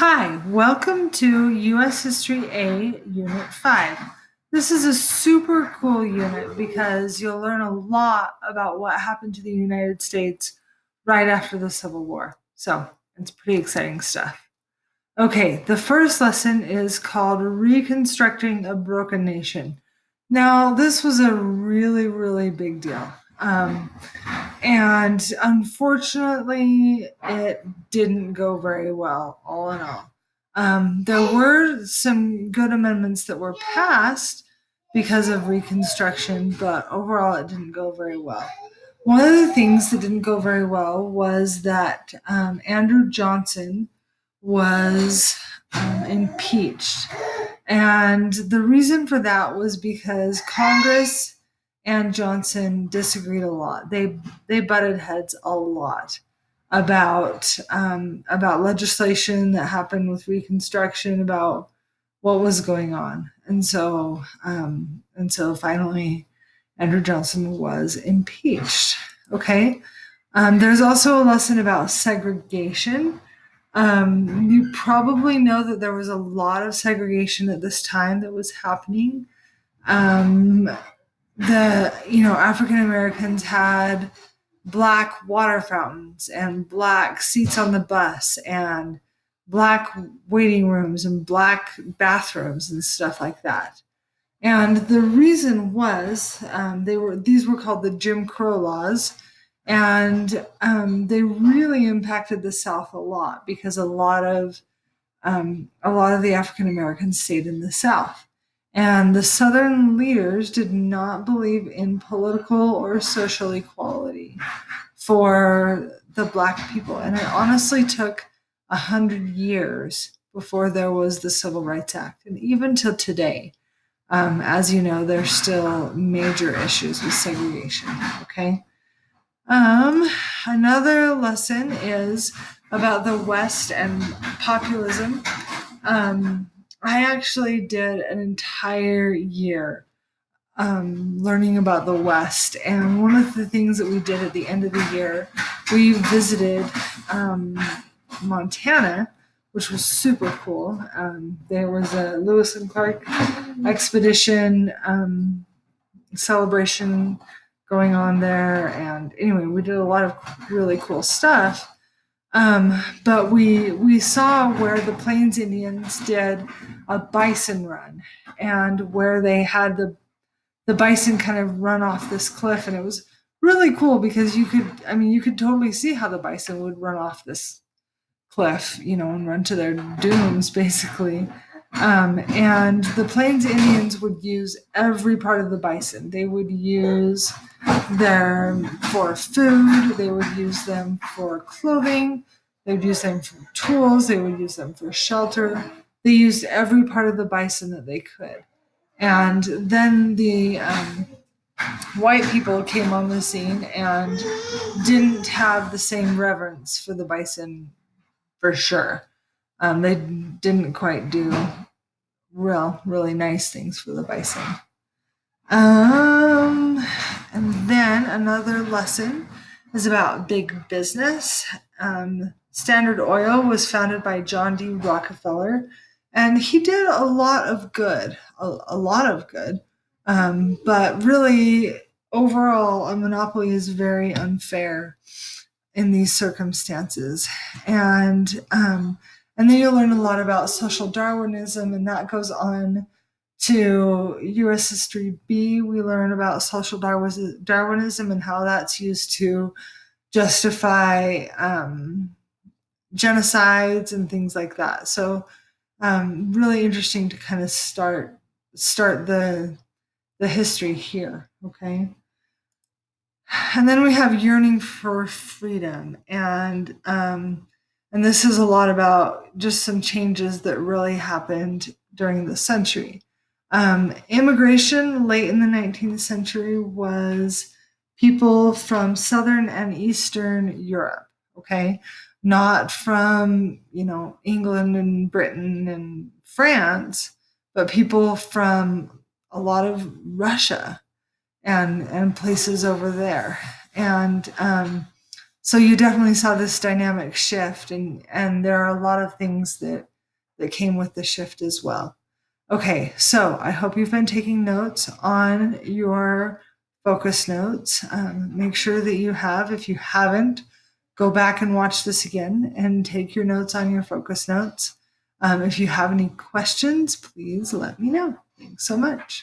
Hi, welcome to U.S. History A, Unit 5. This is a super cool unit because you'll learn a lot about what happened to the United States right after the Civil War. So it's pretty exciting stuff. Okay, the first lesson is called Reconstructing a Broken Nation. Now, this was a really, really big deal. And unfortunately, it didn't go very well, all in all. There were some good amendments that were passed because of Reconstruction, but overall, it didn't go very well. One of the things that didn't go very well was that Andrew Johnson was impeached. And the reason for that was because Congress and Johnson disagreed a lot. They butted heads a lot about legislation that happened with Reconstruction, about what was going on, and so finally, Andrew Johnson was impeached. Okay, there's also a lesson about segregation. You probably know that there was a lot of segregation at this time that was happening. Um, the African Americans had black water fountains and black seats on the bus and black waiting rooms and black bathrooms and stuff like that. And the reason was these were called the Jim Crow laws, and they really impacted the South a lot because a lot of the African Americans stayed in the South. And the Southern leaders did not believe in political or social equality for the Black people. And it honestly took 100 years before there was the Civil Rights Act. And even till today, as you know, there's still major issues with segregation. Okay. Another lesson is about the West and populism. I actually did an entire year learning about the West, and one of the things that we did at the end of the year, we visited Montana, which was super cool. There was a Lewis and Clark expedition celebration going on there, and anyway, we did a lot of really cool stuff. But we saw where the Plains Indians did a bison run, and where they had the bison kind of run off this cliff, and it was really cool because you could totally see how the bison would run off this cliff, and run to their dooms, basically. And the Plains Indians would use every part of the bison. They would use them for food, they would use them for clothing, they would use them for tools, they would use them for shelter. They used every part of the bison that they could. And then the white people came on the scene and didn't have the same reverence for the bison, for sure. They didn't quite do really nice things for the bison. And then another lesson is about big business. Standard Oil was founded by John D. Rockefeller, and he did a lot of good, a lot of good. But really, overall, a monopoly is very unfair in these circumstances. And then you'll learn a lot about social Darwinism, and that goes on to U.S. History B. We learn about social Darwinism and how that's used to justify genocides and things like that. So really interesting to kind of start the history here. Okay. And then we have yearning for freedom, and this is a lot about just some changes that really happened during the century. Immigration late in the 19th century was people from Southern and Eastern Europe, okay? Not from, England and Britain and France, but people from a lot of Russia and places over there. And so you definitely saw this dynamic shift, and there are a lot of things that that came with the shift as well. Okay, so I hope you've been taking notes on your focus notes. Make sure that you have. If you haven't, go back and watch this again and take your notes on your focus notes. If you have any questions, please let me know. Thanks so much.